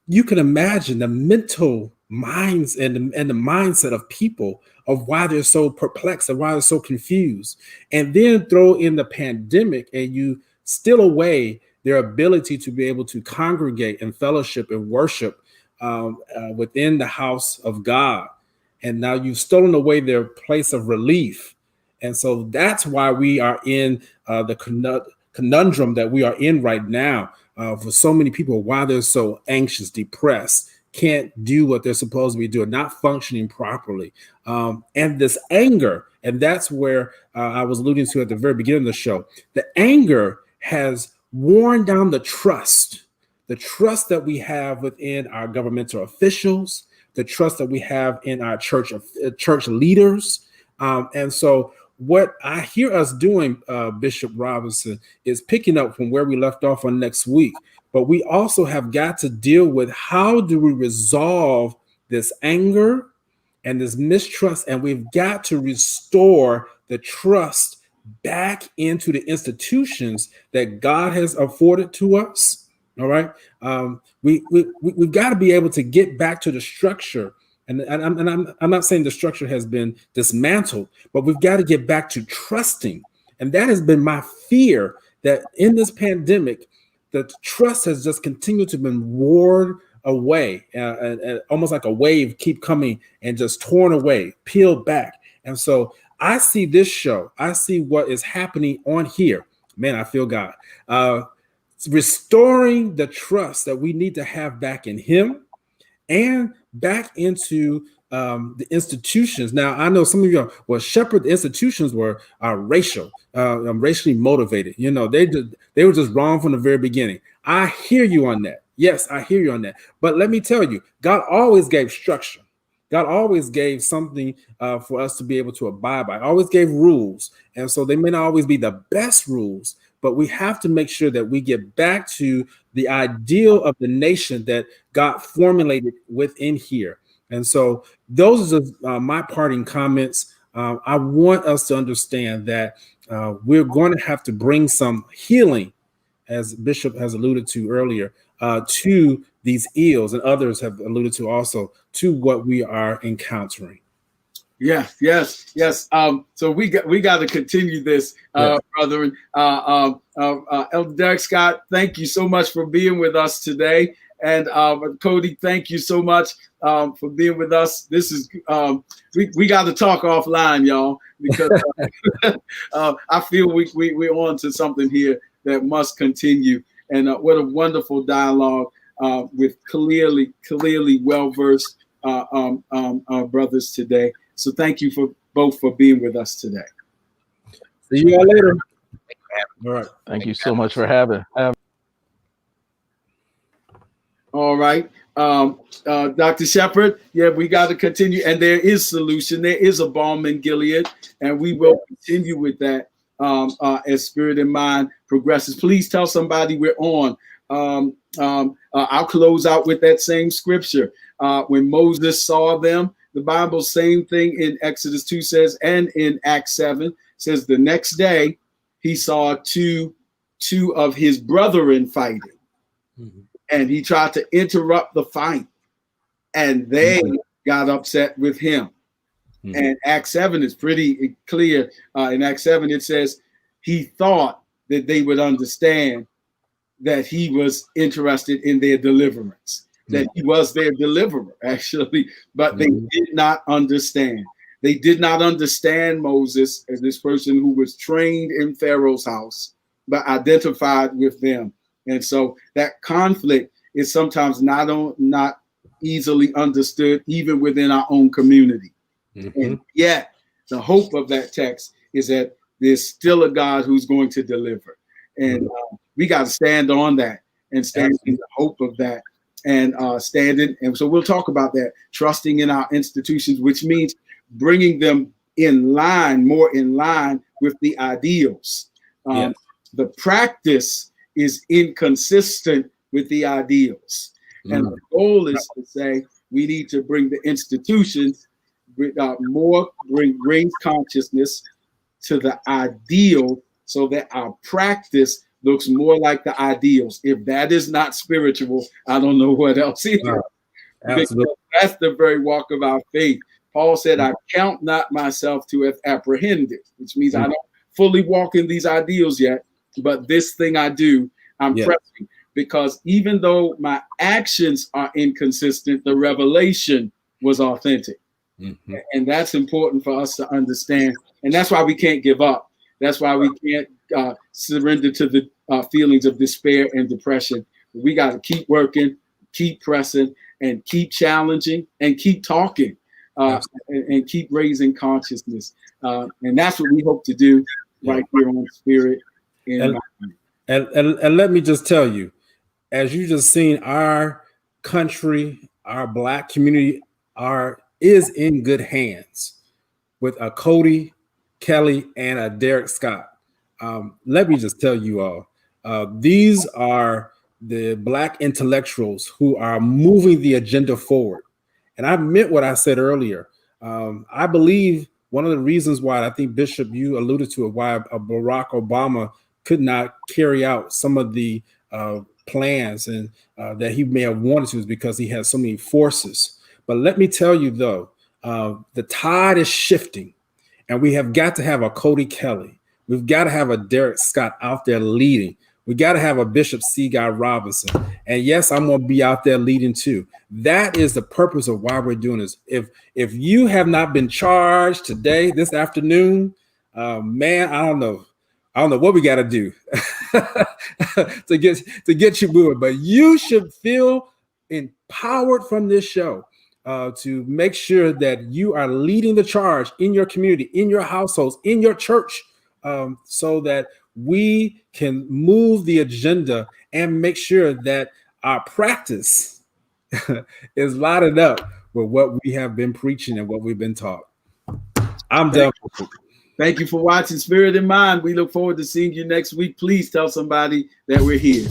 you can imagine the mental minds and the mindset of people of why they're so perplexed and why they're so confused. And then throw in the pandemic and you steal away their ability to be able to congregate and fellowship and worship within the house of God. And now you've stolen away their place of relief. And so that's why we are in the conundrum that we are in right now for so many people, why they're so anxious, depressed, can't do what they're supposed to be doing, not functioning properly. And this anger, and that's where I was alluding to at the very beginning of the show, the anger has worn down the trust that we have within our governmental officials, the trust that we have in our church leaders. And so what I hear us doing, Bishop Robinson, is picking up from where we left off on next week. But we also have got to deal with how do we resolve this anger and this mistrust, and we've got to restore the trust back into the institutions that God has afforded to us. All right, we've got to be able to get back to the structure, and I'm not saying the structure has been dismantled, but we've got to get back to trusting, and that has been my fear, that in this pandemic, the trust has just continued to be worn away, and almost like a wave keep coming and just torn away, peeled back. And so I see this show, I see what is happening on here. Man, I feel God. Restoring the trust that we need to have back in Him and back into the institutions. Now, I know some of you are, well, Shepherd, the institutions were racially motivated. You know, they were just wrong from the very beginning. I hear you on that. Yes, I hear you on that. But let me tell you, God always gave structure. God always gave something for us to be able to abide by. Always gave rules. And so they may not always be the best rules, but we have to make sure that we get back to the ideal of the nation that God formulated within here. And so those are just, my parting comments. I want us to understand that we're going to have to bring some healing, as Bishop has alluded to earlier, to these ills, and others have alluded to also, to what we are encountering. Yes. So we got to continue this, brethren. Elder Derek Scott, thank you so much for being with us today. And Cody, thank you so much for being with us. This is we got to talk offline, y'all, because I feel we're on to something here that must continue. And what a wonderful dialogue with clearly well-versed brothers today. So thank you for both for being with us today. See you all later. All right. Thank you so much for having. All right. Dr. Shepherd, yeah, we got to continue. And there is solution. There is a balm in Gilead. And we will continue with that as Spirit and Mind progresses. Please tell somebody we're on. I'll close out with that same scripture. When Moses saw them, the Bible, same thing in Exodus 2 says, and in Acts 7 says the next day he saw two of his brethren fighting. Mm-hmm. And he tried to interrupt the fight, and they got upset with him. Mm-hmm. And Acts 7 is pretty clear. In Acts 7, it says he thought that they would understand that he was interested in their deliverance, that he was their deliverer, actually, but they did not understand. They did not understand Moses as this person who was trained in Pharaoh's house, but identified with them. And so that conflict is sometimes not easily understood, even within our own community. Mm-hmm. And yet, the hope of that text is that there's still a God who's going to deliver. And we got to stand on that and stand in the hope of that and stand in. And so we'll talk about that, trusting in our institutions, which means bringing them in line, more in line with the ideals. The practice is inconsistent with the ideals. And the goal is to say we need to bring the institutions raise consciousness to the ideal so that our practice looks more like the ideals. If that is not spiritual, I don't know what else either. Because that's the very walk of our faith. Paul said, I count not myself to have apprehended, which means I don't fully walk in these ideals yet, but this thing I do, I'm pressing, because even though my actions are inconsistent, the revelation was authentic. Mm-hmm. And that's important for us to understand. And that's why we can't give up. That's why we can't surrender to the feelings of despair and depression. We got to keep working, keep pressing, and keep challenging, and keep talking, and keep raising consciousness. And that's what we hope to do right here on Spirit. And let me just tell you, as you just seen, our country, our Black community is in good hands with a Cody Kelly and a Derek Scott. Let me just tell you all, these are the Black intellectuals who are moving the agenda forward. And I meant what I said earlier. I believe one of the reasons why, I think, Bishop, you alluded to it, why Barack Obama could not carry out some of the plans and that he may have wanted to is because he has so many forces. But let me tell you, though, the tide is shifting, and we have got to have a Cody Kelly. We've got to have a Derek Scott out there leading. We got to have a Bishop C. Guy Robinson. And yes, I'm going to be out there leading too. That is the purpose of why we're doing this. If you have not been charged today, this afternoon, man, I don't know what we got to do to get you moving. But you should feel empowered from this show to make sure that you are leading the charge in your community, in your households, in your church, so that we can move the agenda and make sure that our practice is lining up with what we have been preaching and what we've been taught. I'm done. Thank you for watching Spirit and Mind. We look forward to seeing you next week. Please tell somebody that we're here.